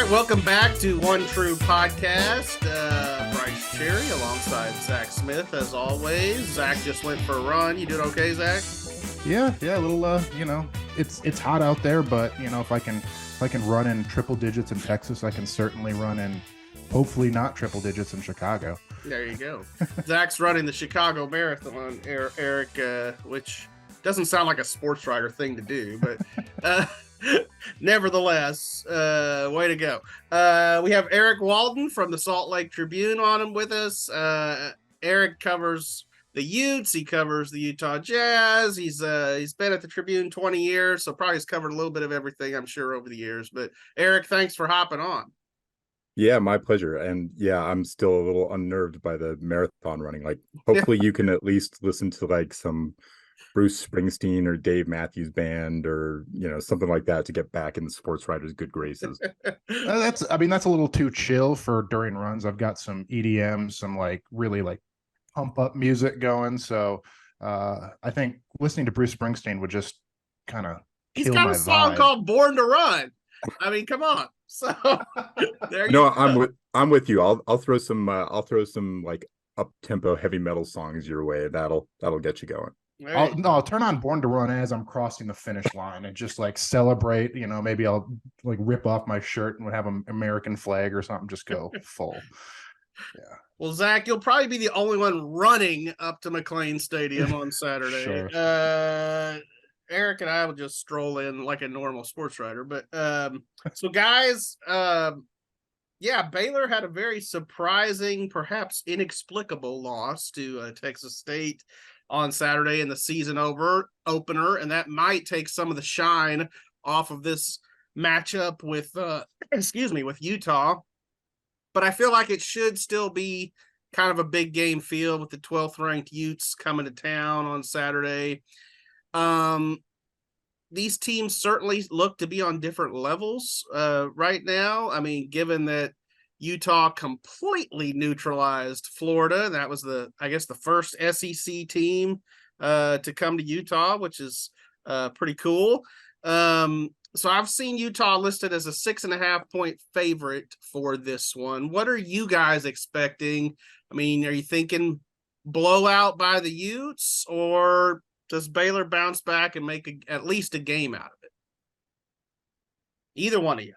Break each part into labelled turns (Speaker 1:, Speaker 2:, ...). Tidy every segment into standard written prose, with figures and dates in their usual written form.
Speaker 1: right, welcome back to One True Podcast. Brice Cherry alongside Zach Smith, as always. Zach just went for a run. You doing okay, Zach?
Speaker 2: Yeah, a little. It's hot out there, but if I can run in triple digits in Texas, I can certainly run in hopefully not triple digits in Chicago.
Speaker 1: There you go. Zach's running the Chicago Marathon, Eric, which doesn't sound like a sports writer thing to do, but nevertheless, way to go. We have Eric Walden from the Salt Lake Tribune on him with us. Eric covers the Utes. He covers the Utah Jazz. He's been at the Tribune 20 years, so probably has covered a little bit of everything, I'm sure, over the years. But Eric, thanks for hopping on.
Speaker 3: Yeah, my pleasure. And yeah, I'm still a little unnerved by the marathon running. Like, hopefully you can at least listen to like some Bruce Springsteen or Dave Matthews Band or, something like that to get back in the sports writer's good graces.
Speaker 2: That's a little too chill for during runs. I've got some EDM, some really pump up music going. So I think listening to Bruce Springsteen would just kind of
Speaker 1: He's got a song called Born to Run. I mean, come on. So there you go.
Speaker 3: I'm with you. I'll throw some like up tempo heavy metal songs your way. That'll get you going.
Speaker 2: I'll turn on Born to Run as I'm crossing the finish line and just celebrate. Maybe I'll rip off my shirt and have an American flag or something. Just go full. Yeah.
Speaker 1: Well, Zach, you'll probably be the only one running up to McLane Stadium on Saturday.
Speaker 2: Sure.
Speaker 1: Eric and I will just stroll in like a normal sports writer. But so guys, Baylor had a very surprising, perhaps inexplicable loss to Texas State on Saturday in the season opener, and that might take some of the shine off of this matchup with with Utah. But I feel like it should still be kind of a big game feel with the 12th ranked Utes coming to town on Saturday. These teams certainly look to be on different levels right now. I mean, given that Utah completely neutralized Florida, that was the first SEC team to come to Utah, which is pretty cool. So I've seen Utah listed as a 6.5 point favorite for this one. What are you guys expecting? I mean, are you thinking blowout by the Utes, or does Baylor bounce back and make at least a game out of it? Either one of you.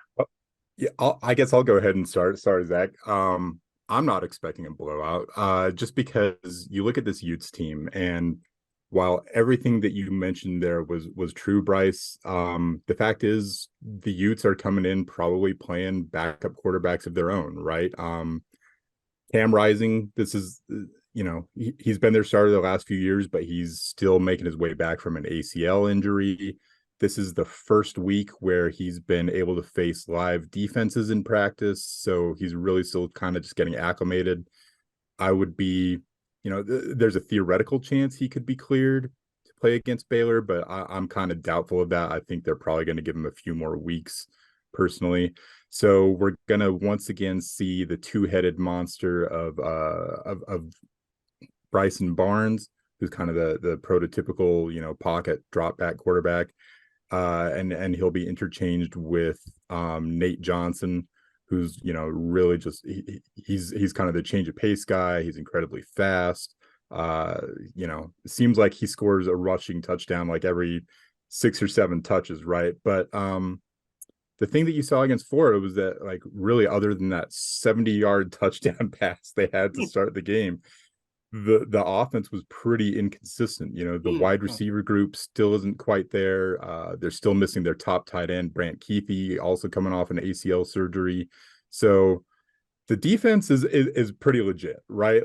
Speaker 3: Yeah, I guess I'll go ahead and start. Sorry, Zach. I'm not expecting a blowout, just because you look at this Utes team, and while everything that you mentioned there was true, Brice, the fact is the Utes are coming in probably playing backup quarterbacks of their own, right? Cam Rising, this is, he's been their starter the last few years, but he's still making his way back from an ACL injury. This is the first week where he's been able to face live defenses in practice, so he's really still kind of just getting acclimated. I would be, there's a theoretical chance he could be cleared to play against Baylor, but I'm kind of doubtful of that. I think they're probably going to give him a few more weeks personally. So we're going to once again see the two-headed monster of Bryson Barnes, who's kind of the prototypical, pocket drop back quarterback. And he'll be interchanged with Nate Johnson, who's really just he's kind of the change of pace guy. He's incredibly fast. It seems like he scores a rushing touchdown like every 6 or 7 touches, right? But the thing that you saw against Florida was that, really, other than that 70-yard touchdown pass they had to start the game, the offense was pretty inconsistent. The wide receiver group still isn't quite there. They're still missing their top tight end, Brant Keithy, also coming off an ACL surgery. So the defense is pretty legit, right?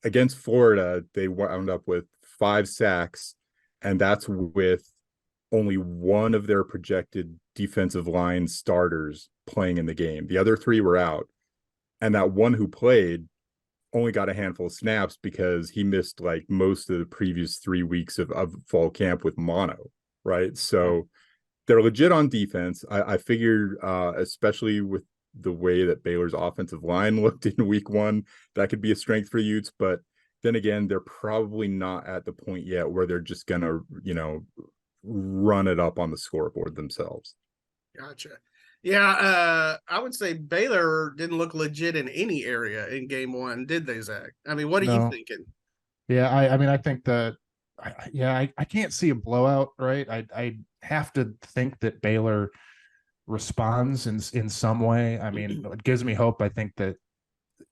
Speaker 3: Against Florida, they wound up with 5 sacks, and that's with only one of their projected defensive line starters playing in the game. The other 3 were out, and that one who played only got a handful of snaps because he missed most of the previous 3 weeks of fall camp with mono, right? So they're legit on defense. I figured, especially with the way that Baylor's offensive line looked in week 1, that could be a strength for Utes. But then again, they're probably not at the point yet where they're just going to, run it up on the scoreboard themselves.
Speaker 1: Gotcha. Yeah, I would say Baylor didn't look legit in any area in game one, did they, Zach? I mean, what are you
Speaker 2: No.
Speaker 1: thinking?
Speaker 2: Yeah, I mean, I think that, I can't see a blowout, right? I have to think that Baylor responds in some way. I mean, it gives me hope. I think that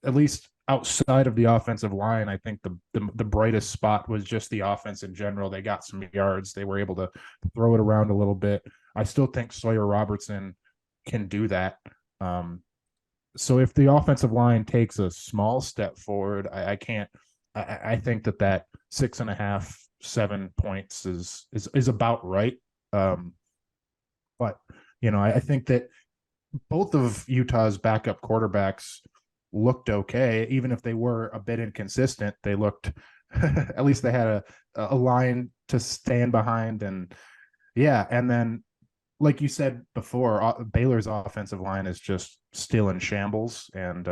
Speaker 2: at least outside of the offensive line, I think the brightest spot was just the offense in general. They got some yards. They were able to throw it around a little bit. I still think Sawyer Robertson can do that. Um, so if the offensive line takes a small step forward, I can't. I think that 6.5, 7 points is about right. Um, but I think that both of Utah's backup quarterbacks looked okay, even if they were a bit inconsistent. They looked at least they had a line to stand behind, and yeah, and then like you said before, Baylor's offensive line is just still in shambles, and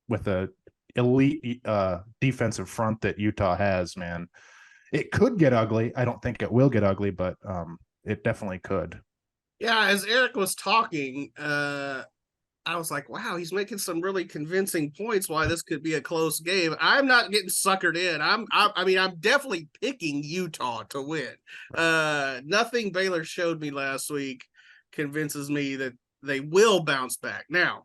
Speaker 2: with a elite defensive front that Utah has, man, it could get ugly. I don't think it will get ugly, but it definitely could.
Speaker 1: Yeah, as Eric was talking, I was like, wow, he's making some really convincing points why this could be a close game. I'm not getting suckered in. I mean, I'm definitely picking Utah to win. Nothing Baylor showed me last week convinces me that they will bounce back. Now,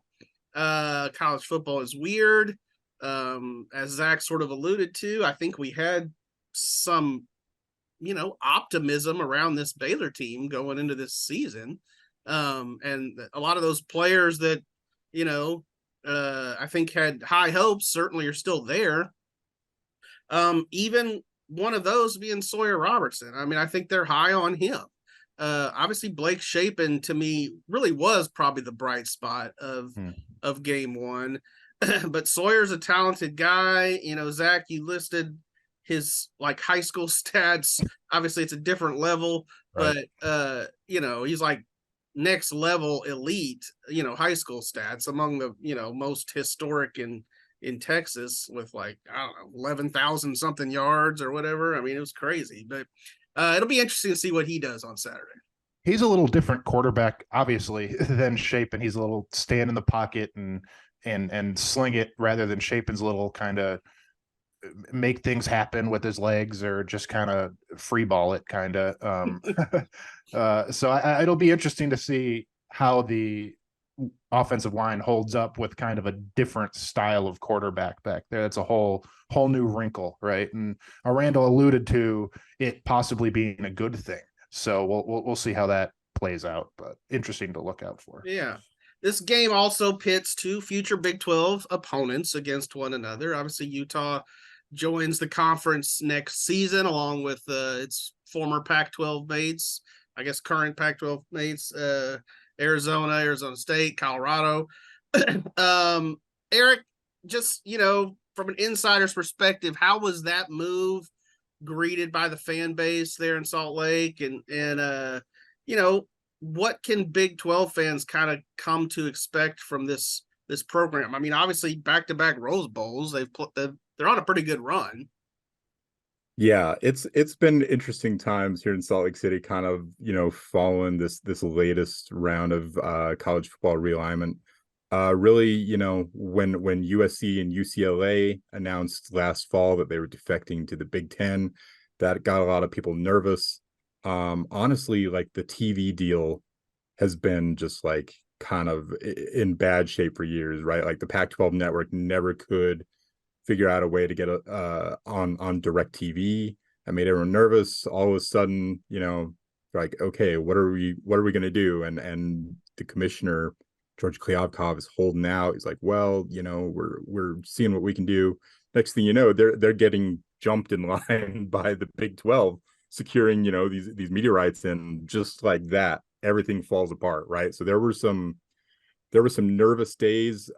Speaker 1: college football is weird. As Zach sort of alluded to, I think we had some, optimism around this Baylor team going into this season. And a lot of those players that, I think had high hopes certainly are still there. Even one of those being Sawyer Robertson. I mean, I think they're high on him. Obviously Blake Shapen to me really was probably the bright spot of game one. But Sawyer's a talented guy. Zach, you listed his like high school stats. Obviously it's a different level,
Speaker 2: Right.
Speaker 1: but he's like next level elite, high school stats among the, most historic in Texas with like, I don't know, 11,000 something yards or whatever. I mean, it was crazy, but it'll be interesting to see what he does on Saturday.
Speaker 2: He's a little different quarterback, obviously, than Shapen. He's a little stand in the pocket and sling it rather than Shapen's little kind of make things happen with his legs or just kind of free ball it kind of. So it'll be interesting to see how the offensive line holds up with kind of a different style of quarterback back there. That's a whole new wrinkle, right? And Randall alluded to it possibly being a good thing. So we'll see how that plays out, but interesting to look out for.
Speaker 1: Yeah. This game also pits two future Big 12 opponents against one another. Obviously, Utah joins the conference next season along with its former Pac-12 mates, I guess current Pac-12 mates, Arizona State, Colorado. Eric, just, from an insider's perspective, how was that move greeted by the fan base there in Salt Lake? And what can Big 12 fans kind of come to expect from this program? I mean, obviously back-to-back Rose Bowls, they're on a pretty good run.
Speaker 3: Yeah, it's been interesting times here in Salt Lake City, kind of, following this latest round of college football realignment. Really, when USC and UCLA announced last fall that they were defecting to the Big Ten, that got a lot of people nervous. Honestly, like the TV deal has been just like kind of in bad shape for years, right? Like the Pac-12 network never could figure out a way to get on direct TV. I made everyone nervous. All of a sudden, like, okay, what are we going to do? And the commissioner, George Kliavkov, is holding out. He's like, well, we're seeing what we can do. Next thing you know, they're getting jumped in line by the Big 12, securing, these media rights, and just like that, everything falls apart, right? So there were some nervous days,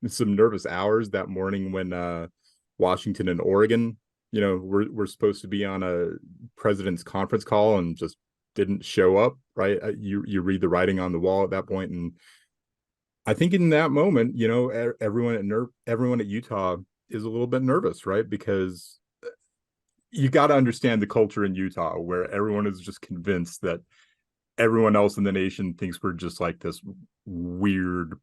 Speaker 3: some nervous hours that morning when Washington and Oregon, we're supposed to be on a president's conference call and just didn't show up, right? You read the writing on the wall at that point, and I think in that moment, everyone at Utah is a little bit nervous, right? Because you got to understand the culture in Utah, where everyone is just convinced that everyone else in the nation thinks we're just like this weird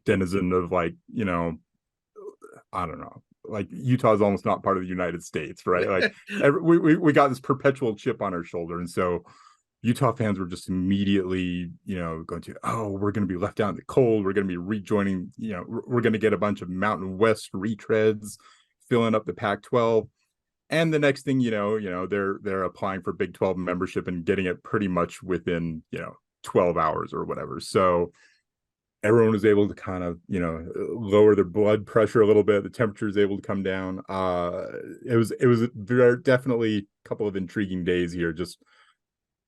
Speaker 3: denizen of like, I don't know, like Utah is almost not part of the United States, right? Like we got this perpetual chip on our shoulder. And so Utah fans were just immediately, going to, oh, we're going to be left out in the cold. We're going to be rejoining, we're going to get a bunch of Mountain West retreads filling up the Pac-12. And the next thing they're applying for Big 12 membership and getting it pretty much within 12 hours or whatever. So everyone was able to kind of lower their blood pressure a little bit. The temperature is able to come down. It was definitely a couple of intriguing days here, just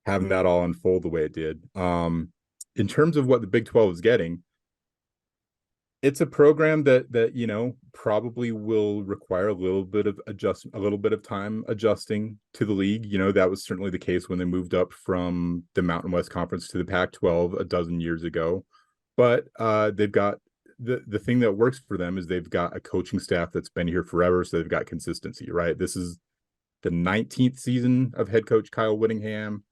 Speaker 3: having that all unfold the way it did. In terms of what the Big 12 is getting, it's a program that probably will require a little bit of time adjusting to the league. That was certainly the case when they moved up from the Mountain West Conference to the Pac-12 a dozen years ago. But they've got the thing that works for them is they've got a coaching staff that's been here forever, so they've got consistency, right? This is the 19th season of head coach Kyle Whittingham.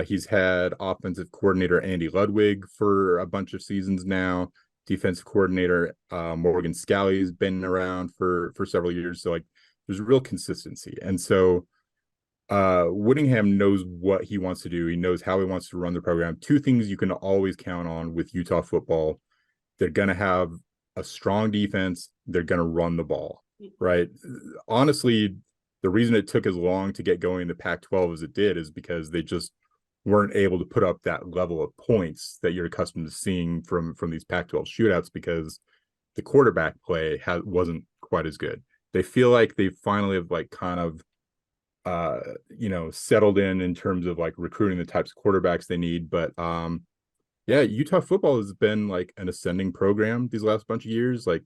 Speaker 3: He's had offensive coordinator Andy Ludwig for a bunch of seasons now. Defensive coordinator Morgan Scalley's been around for several years. So like there's real consistency. And so Whittingham knows what he wants to do. He knows how he wants to run the program. Two things you can always count on with Utah football. They're going to have a strong defense. They're going to run the ball, right? Honestly, the reason it took as long to get going in the Pac-12 as it did is because they just weren't able to put up that level of points that you're accustomed to seeing from these Pac-12 shootouts because the quarterback play wasn't quite as good. They feel like they finally have like kind of settled in terms of like recruiting the types of quarterbacks they need. But Utah football has been like an ascending program these last bunch of years. Like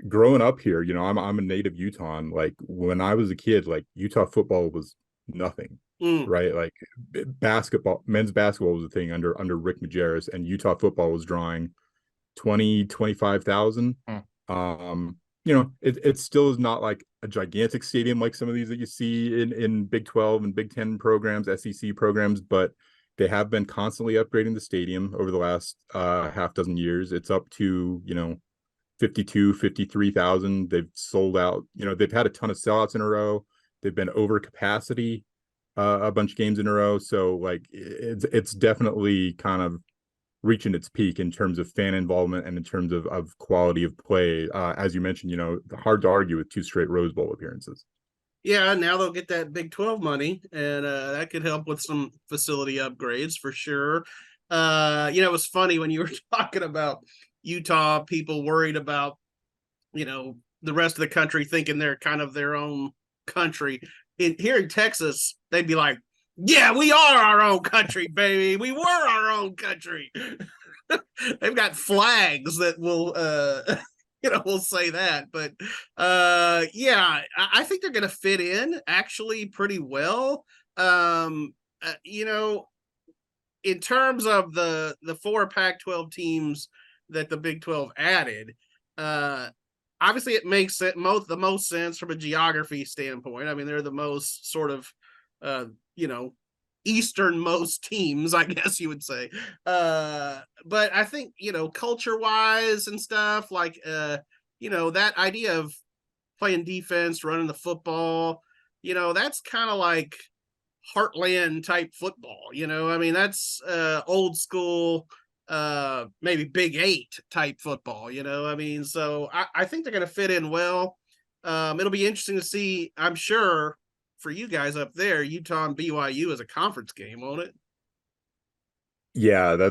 Speaker 3: growing up here, I'm a native Utahn. Like when I was a kid, like Utah football was nothing. Right, like men's basketball was a thing under Rick Majerus, and Utah football was drawing 25,000. It still is not like a gigantic stadium like some of these that you see in Big 12 and Big 10 programs, SEC programs, but they have been constantly upgrading the stadium over the last half dozen years. It's up to 53,000. They've sold out. They've had a ton of sellouts in a row. They've been over capacity a bunch of games in a row. So like it's definitely kind of reaching its peak in terms of fan involvement and in terms of quality of play. As you mentioned, hard to argue with 2 straight Rose Bowl appearances.
Speaker 1: Yeah, now they'll get that Big 12 money, and that could help with some facility upgrades for sure. It was funny when you were talking about Utah, people worried about, the rest of the country thinking they're kind of their own country. Here in Texas, they'd be like, yeah, we are our own country, baby. We were our own country. They've got flags that will, will say that. But, I think they're going to fit in actually pretty well. In terms of the 4 Pac-12 teams that the Big 12 added, obviously, it makes the most sense from a geography standpoint. I mean, they're the most sort of, easternmost teams, I guess you would say. But I think, culture-wise and stuff, like, that idea of playing defense, running the football, that's kind of like heartland type football. I mean, that's old school, maybe Big 8 type football, I mean, so I think they're going to fit in well. It'll be interesting to see, I'm sure, for you guys up there, Utah and BYU as a conference game, won't it?
Speaker 3: Yeah,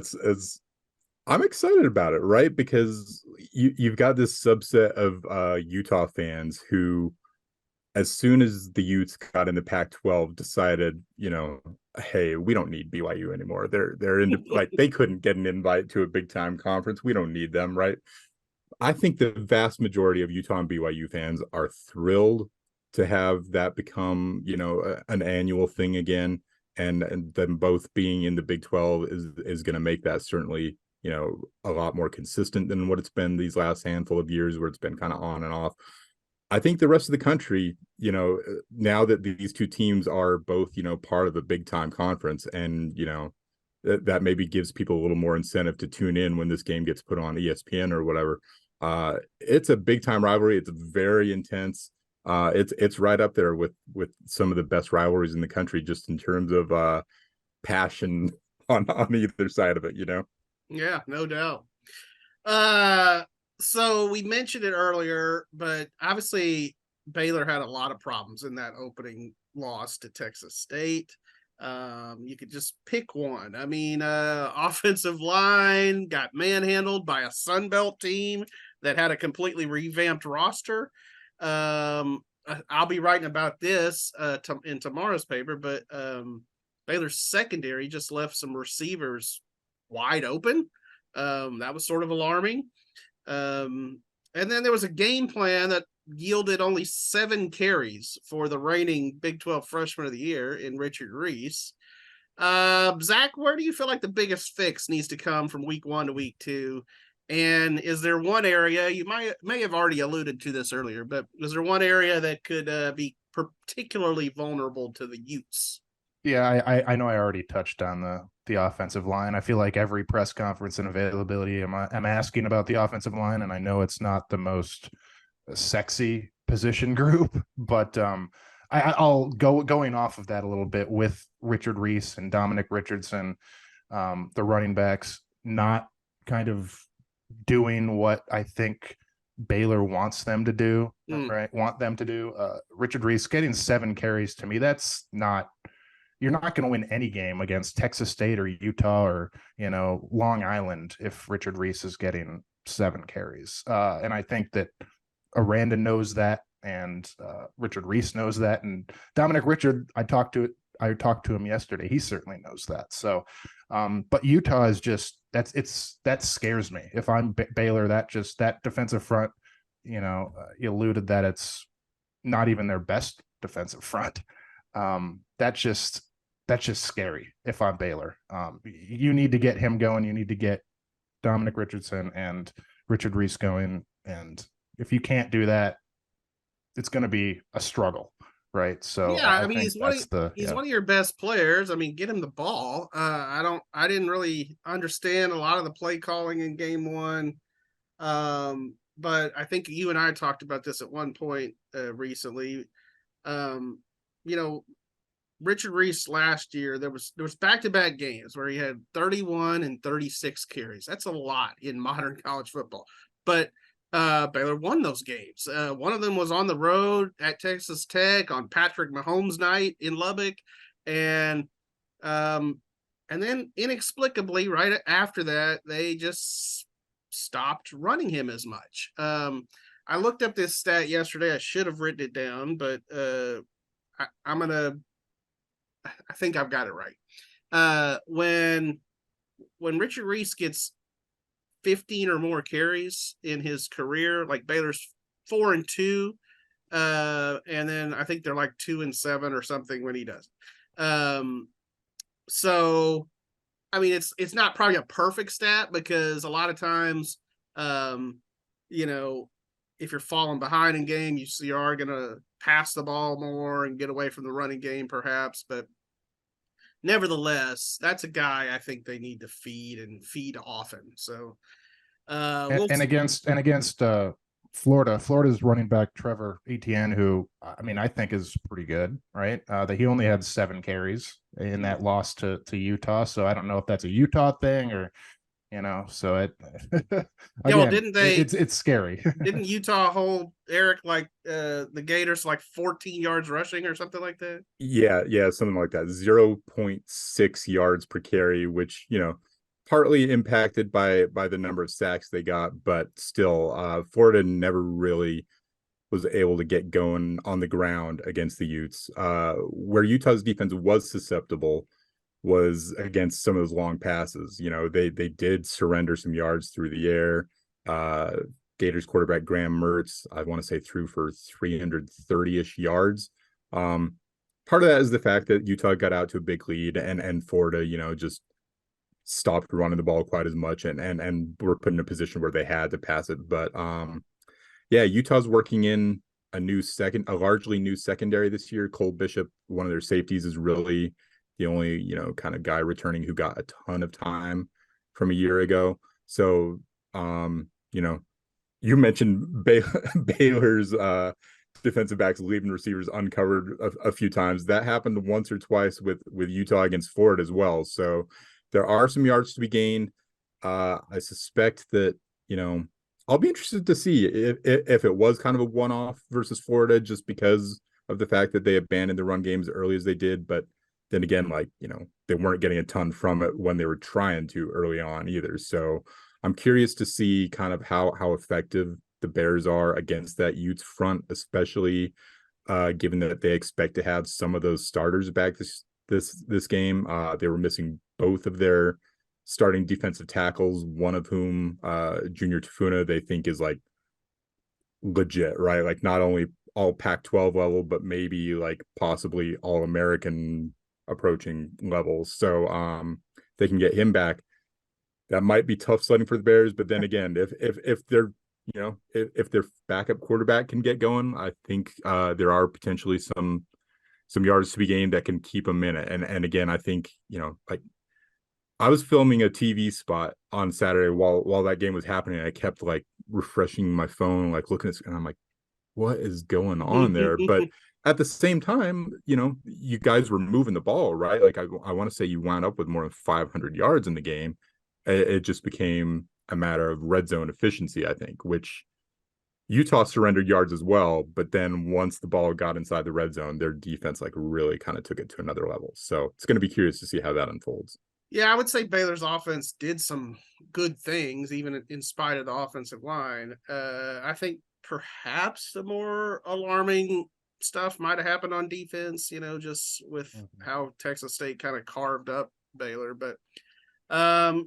Speaker 3: I'm excited about it, right? Because you've got this subset of Utah fans who, as soon as the Utes got in the Pac-12, decided, hey, we don't need BYU anymore. They're into like they couldn't get an invite to a big time conference. We don't need them, right? I think the vast majority of Utah and BYU fans are thrilled to have that become, an annual thing again, and them both being in the Big 12 is going to make that certainly, a lot more consistent than what it's been these last handful of years where it's been kind of on and off. I think the rest of the country, now that these two teams are both, part of a big time conference and, that maybe gives people a little more incentive to tune in when this game gets put on ESPN or whatever. It's a big time rivalry. It's very intense. It's right up there with some of the best rivalries in the country, just in terms of passion on either side of it, you know?
Speaker 1: Yeah, no doubt. So we mentioned it earlier, but obviously Baylor had a lot of problems in that opening loss to Texas State. You could just pick one. I mean, offensive line got manhandled by a Sun Belt team that had a completely revamped roster. I'll be writing about this in tomorrow's paper, but Baylor's secondary just left some receivers wide open. That was sort of alarming. And then there was a game plan that yielded only 7 carries for the reigning Big 12 Freshman of the Year in Richard Reese. Zach, where do you feel like the biggest fix needs to come from week 1 to week 2? And is there one area, you may have already alluded to this earlier, but is there one area that could be particularly vulnerable to the Utes?
Speaker 2: Yeah, I know I already touched on the offensive line. I feel like every press conference and availability, I'm asking about the offensive line, and I know it's not the most sexy position group, but I'll going off of that a little bit with Richard Reese and Dominic Richardson, the running backs, not kind of doing what I think Baylor wants them to do, right? Want them to do. Richard Reese getting 7 carries, to me, that's not. You're not going to win any game against Texas State or Utah or, Long Island if Richard Reese is getting 7 carries. And I think that Aranda knows that, and Richard Reese knows that, and Dominic Richard, I talked to him yesterday. He certainly knows that. So, but Utah is just that scares me. If I'm Baylor, that defensive front, you alluded that it's not even their best defensive front. That's just scary if I'm Baylor. You need to get him going. You need to get Dominic Richardson and Richard Reese going. And if you can't do that, it's going to be a struggle, right? So
Speaker 1: yeah, I mean, he's one of your best players. I mean, get him the ball. I didn't really understand a lot of the play calling in game 1. But I think you and I talked about this at one point recently. Richard Reese last year, there was back-to-back games where he had 31 and 36 carries. That's a lot in modern college football. But Baylor won those games. One of them was on the road at Texas Tech on Patrick Mahomes night in Lubbock. And then inexplicably, right after that, they just stopped running him as much. I looked up this stat yesterday. I should have written it down, but I think I've got it right. When Richard Reese gets 15 or more carries in his career, like Baylor's 4-2, and then I think they're like 2-7 or something when he does. So, I mean, it's not probably a perfect stat because a lot of times, if you're falling behind in game, you are going to pass the ball more and get away from the running game, perhaps. But nevertheless, that's a guy I think they need to feed often. So,
Speaker 2: against Florida's running back Trevor Etienne, who I think is pretty good, right? That he only had 7 carries in that loss to Utah. So I don't know if that's a Utah thing or. So it. Again,
Speaker 1: didn't they?
Speaker 2: It's scary.
Speaker 1: Didn't Utah hold Eric the Gators 14 yards rushing or something like that?
Speaker 3: Yeah, something like that. 0.6 yards per carry, which partly impacted by the number of sacks they got, but still, Florida never really was able to get going on the ground against the Utes. Where Utah's defense was susceptible was against some of those long passes. They did surrender some yards through the air. Gators quarterback Graham Mertz, I want to say, threw for 330-ish yards. Part of that is the fact that Utah got out to a big lead and Florida, just stopped running the ball quite as much and were put in a position where they had to pass it. But Utah's working in a largely new secondary this year. Cole Bishop, one of their safeties, is really the only, kind of guy returning who got a ton of time from a year ago. So, you mentioned Baylor's defensive backs leaving receivers uncovered a few times. That happened once or twice with Utah against Florida as well. So there are some yards to be gained. I suspect that, I'll be interested to see if it was kind of a one-off versus Florida, just because of the fact that they abandoned the run game as early as they did. But then again, they weren't getting a ton from it when they were trying to early on either. So I'm curious to see kind of how effective the Bears are against that Utes front, especially given that they expect to have some of those starters back this game. They were missing both of their starting defensive tackles, one of whom, Junior Tafuna, they think is legit, right? Not only all Pac-12 level, but maybe possibly all American approaching levels. So they can get him back. That might be tough sledding for the Bears, but then again, if they're if their backup quarterback can get going, I think there are potentially some yards to be gained that can keep them in it. And again, I think I was filming a TV spot on Saturday while that game was happening. I kept refreshing my phone, looking at, and I'm like, what is going on there? But at the same time, you guys were moving the ball, right? I want to say you wound up with more than 500 yards in the game. It just became a matter of red zone efficiency, I think, which Utah surrendered yards as well. But then once the ball got inside the red zone, their defense really kind of took it to another level. So it's going to be curious to see how that unfolds.
Speaker 1: Yeah, I would say Baylor's offense did some good things, even in spite of the offensive line. I think perhaps the more alarming stuff might have happened on defense, just with how Texas State kind of carved up Baylor. But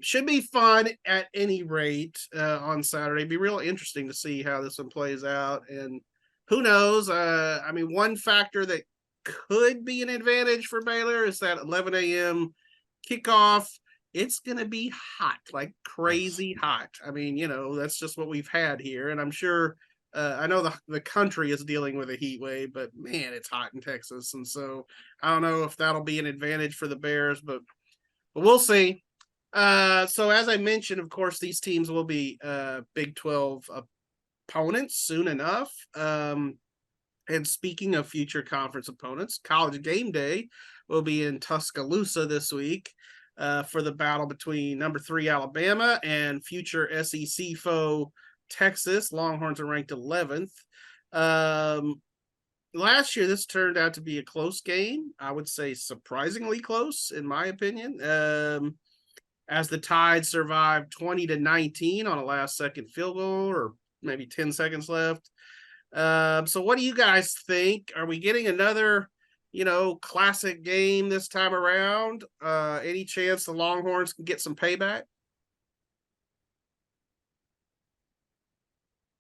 Speaker 1: should be fun at any rate on Saturday. Be real interesting to see how this one plays out. And who knows? One factor that could be an advantage for Baylor is that 11 a.m. kickoff. It's going to be hot, crazy hot. That's just what we've had here. And I'm sure, I know the country is dealing with a heat wave, but man, it's hot in Texas. And so I don't know if that'll be an advantage for the Bears, but we'll see. So as I mentioned, of course, these teams will be Big 12 opponents soon enough. And speaking of future conference opponents, College Game Day will be in Tuscaloosa this week for the battle between number 3 Alabama and future SEC foe Texas. Longhorns are ranked 11th. Last year, this turned out to be a close game. I would say surprisingly close, in my opinion. As the Tide survived 20-19 on a last-second field goal, or maybe 10 seconds left. So what do you guys think? Are we getting another, classic game this time around? Any chance the Longhorns can get some payback?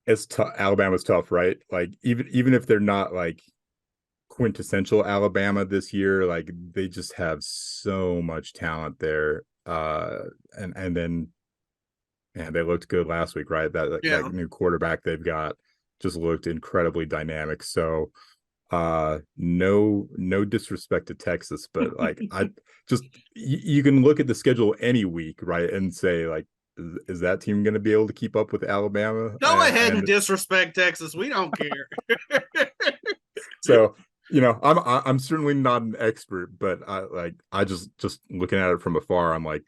Speaker 3: It's tough. Alabama's tough, right? Even if they're not quintessential Alabama this year, they just have so much talent there. And then, man, they looked good last week, right? That new quarterback they've got just looked incredibly dynamic. So no disrespect to Texas, but I just, you can look at the schedule any week, right, and say is that team going to be able to keep up with Alabama?
Speaker 1: Go ahead and disrespect Texas. We don't care.
Speaker 3: So I'm certainly not an expert, but I just looking at it from afar, I'm like,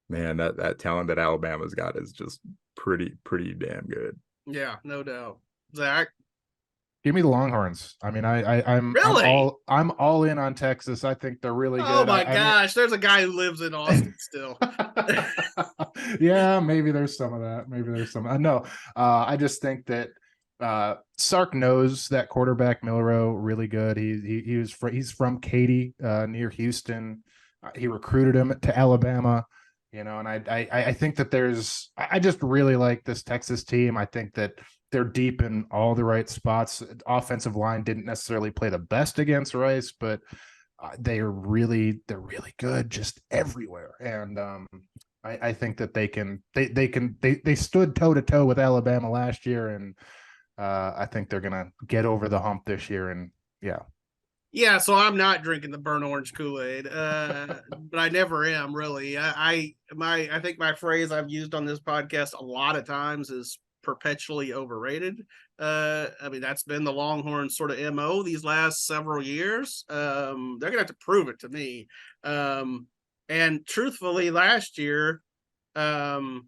Speaker 3: man, that talent that Alabama's got is just pretty damn good.
Speaker 1: Yeah, no doubt. Zach,
Speaker 2: give me the Longhorns. I'm
Speaker 1: really?
Speaker 2: I'm all in on Texas. I think they're really good.
Speaker 1: Oh my gosh, there's a guy who lives in Austin still.
Speaker 2: Yeah, maybe there's some of that. Maybe there's some. No, I just think that Sark knows that quarterback Milroe really good. He's from Katy, near Houston. He recruited him to Alabama, and I think that I just really like this Texas team. I think that they're deep in all the right spots. Offensive line didn't necessarily play the best against Rice, but they're really good just everywhere. And I think that they stood toe to toe with Alabama last year, and I think they're gonna get over the hump this year. And yeah.
Speaker 1: Yeah, so I'm not drinking the burnt orange Kool-Aid, but I never am really. I think my phrase I've used on this podcast a lot of times is perpetually overrated. I mean that's been the Longhorns sort of MO these last several years. They're gonna have to prove it to me. And truthfully, last year, I don't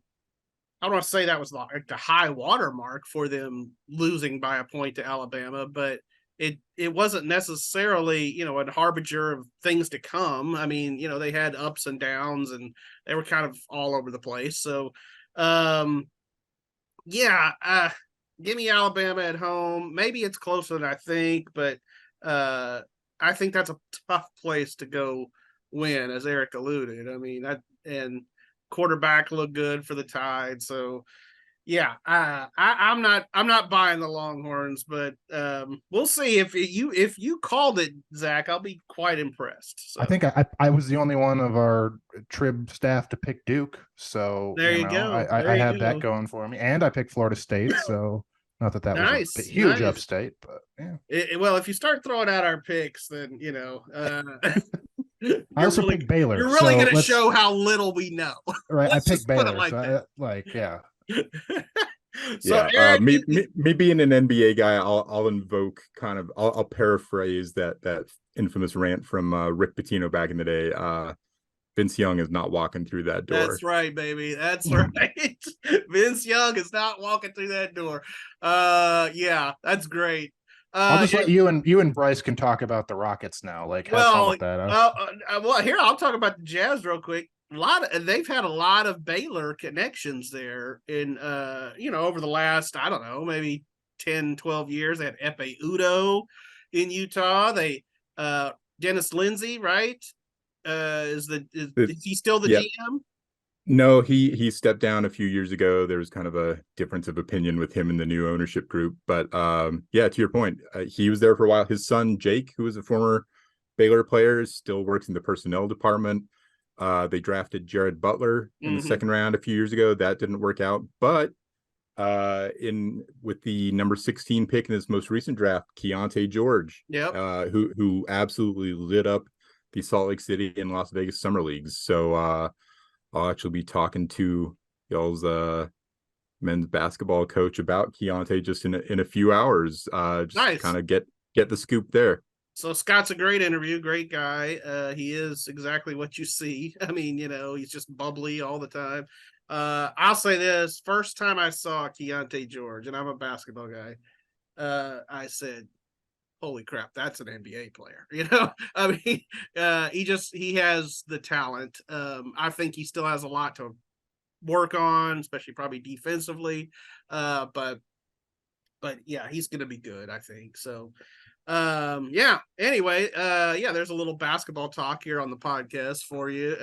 Speaker 1: want to say that was the high water mark for them losing by a point to Alabama, but it wasn't necessarily, a harbinger of things to come. I mean, they had ups and downs and they were kind of all over the place. So, give me Alabama at home. Maybe it's closer than I think, but I think that's a tough place to go win, as Eric alluded. I mean, and quarterback looked good for the Tide. So, yeah, I'm not buying the Longhorns, but we'll see. If you called it, Zach, I'll be quite impressed. So.
Speaker 2: I think I was the only one of our Trib staff to pick Duke, so
Speaker 1: there you go.
Speaker 2: I had that going for me, and I picked Florida State. So not that
Speaker 1: nice,
Speaker 2: was a huge upstate, but yeah.
Speaker 1: Well, if you start throwing out our picks, then
Speaker 2: I also picked Baylor.
Speaker 1: You're really going to show how little we know,
Speaker 2: right? I picked Baylor, yeah.
Speaker 1: So
Speaker 3: Eric, me being an NBA guy, I'll invoke I'll paraphrase that infamous rant from Rick Pitino back in the day. Vince Young is not walking through that door.
Speaker 1: That's right, baby. That's right. Vince Young is not walking through that door. Yeah, that's great.
Speaker 2: I'll just let you and Brice can talk about the Rockets now. Like, have fun with that.
Speaker 1: Well, here I'll talk about the Jazz real quick. They've had a lot of Baylor connections there in over the last, I don't know, maybe 10, 12 years. They had Epe Udo in Utah. They Dennis Lindsey, right? Is he still the GM?
Speaker 3: No, he stepped down a few years ago. There was kind of a difference of opinion with him and the new ownership group. But to your point, he was there for a while. His son Jake, who was a former Baylor player, still works in the personnel department. They drafted Jared Butler in the second round a few years ago. That didn't work out. But with the number 16 pick in this most recent draft, Keontae George, who absolutely lit up the Salt Lake City and Las Vegas summer leagues. So I'll actually be talking to y'all's men's basketball coach about Keontae just in a few hours. Nice. Kind of get the scoop there.
Speaker 1: So Scott's a great interview, great guy. He is exactly what you see. I mean, he's just bubbly all the time. I'll say this: first time I saw Keontae George, and I'm a basketball guy, I said, holy crap, that's an NBA player. I mean, he has the talent. I think he still has a lot to work on, especially probably defensively. But yeah, he's going to be good, I think. So, anyway, there's a little basketball talk here on the podcast for you.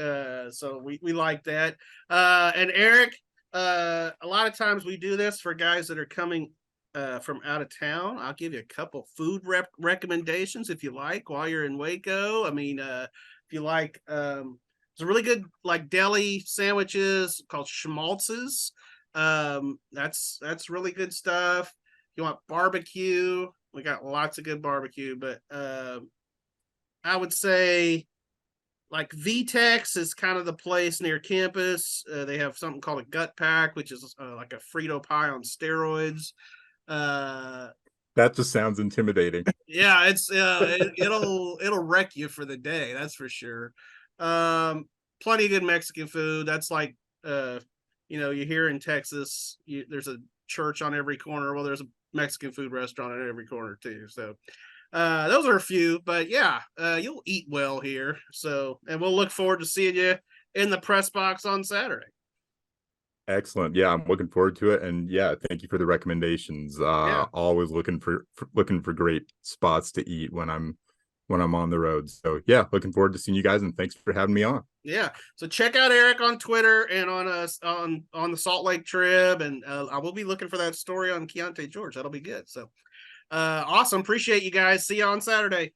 Speaker 1: So we like that. And Eric, a lot of times we do this for guys that are coming from out of town. I'll give you a couple food recommendations if you like while you're in Waco. I mean, if you like, there's a really good like deli sandwiches called schmaltz's. That's really good stuff. If you want barbecue, we got lots of good barbecue, but I would say like VTEX is kind of the place near campus. They have something called a gut pack, which is like a Frito pie on steroids.
Speaker 3: That just sounds intimidating.
Speaker 1: Yeah, it's it'll wreck you for the day, that's for sure. Plenty of good Mexican food. That's like you hear in Texas, there's a church on every corner. Well, there's a Mexican food restaurant at every corner too. So those are a few, but yeah, you'll eat well here. So, and we'll look forward to seeing you in the press box on Saturday.
Speaker 3: Excellent. Yeah, I'm looking forward to it. And yeah, thank you for the recommendations. Always looking for great spots to eat when I'm on the road. So yeah, looking forward to seeing you guys, and thanks for having me on.
Speaker 1: Yeah. So check out Eric on Twitter and on us on the Salt Lake Trib, and I will be looking for that story on Keontae George. That'll be good. So awesome. Appreciate you guys. See you on Saturday.